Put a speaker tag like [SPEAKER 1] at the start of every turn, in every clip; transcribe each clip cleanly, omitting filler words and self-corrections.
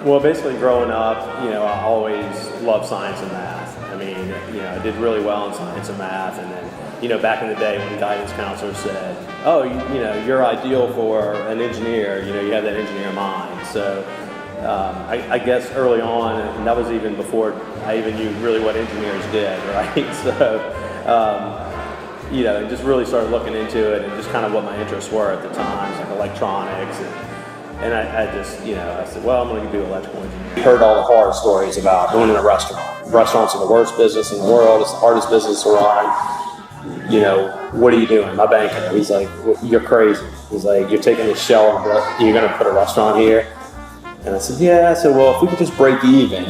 [SPEAKER 1] Well, basically growing up, I always loved science and math. I mean, I did really well in science and math, and then, back in the day when guidance counselors said, oh, you're ideal for an engineer, you have that engineer mind. So I guess early on, and that was even before I even knew really what engineers did, right? So, just really started looking into it and just kind of what my interests were at the time, like electronics. And I just, I said, well, I'm going to do electrical engineering.
[SPEAKER 2] Heard all the horror stories about owning a restaurant. Restaurants are the worst business in the world. It's the hardest business to run. What are you doing? My banker, he's like, you're crazy. He's like, you're taking this shell and you're going to put a restaurant here? And I said, yeah. I said, well, if we could just break even,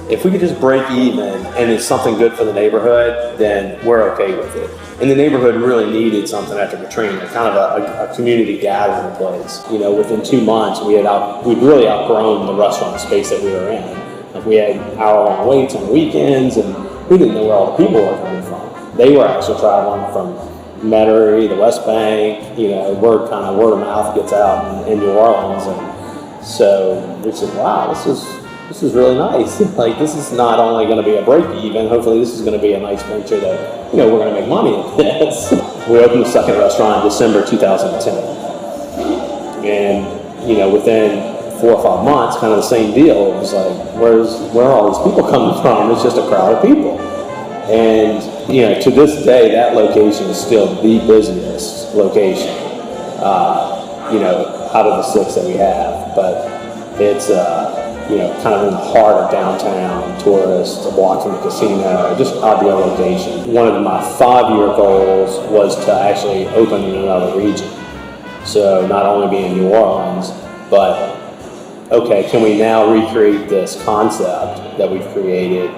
[SPEAKER 2] if we could just break even and it's something good for the neighborhood, then we're okay with it. And the neighborhood really needed something after Katrina, kind of a community gathering place. Within 2 months, we'd really outgrown the restaurant space that we were in. Like we had hour-long waits on the weekends, and we didn't know where all the people were coming from. They were actually traveling from Metairie, the West Bank. Word of mouth gets out in New Orleans, and so we said, wow, this is really nice. Like, this is not only going to be a break even, hopefully this is going to be a nice venture that, we're going to make money in this. We opened the second restaurant in December 2010. And, within 4 or 5 months, kind of the same deal. It was like, where are all these people coming from? It's just a crowd of people. And, to this day, that location is still the busiest location, out of the 6 that we have. But it's, kind of in the heart of downtown, tourists, a block from the casino, just ideal location. One of my 5-year goals was to actually open in another region. So not only be in New Orleans, but okay, can we now recreate this concept that we've created?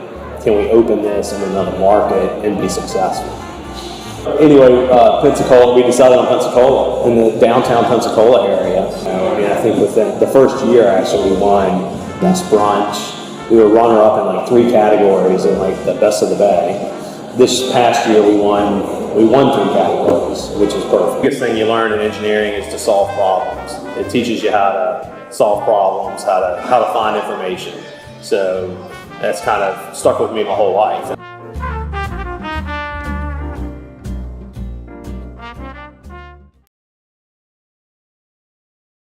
[SPEAKER 2] Can we open this in another market and be successful? Anyway, Pensacola, we decided on Pensacola, in the downtown Pensacola area. I think within the first year, actually, we won Best Brunch. We were runner-up in like 3 categories in like the Best of the Bay. This past year, we won 3 categories, which is perfect.
[SPEAKER 1] The biggest thing you learn in engineering is to solve problems. It teaches you how to solve problems, how to find information. So that's kind of stuck with me my whole life.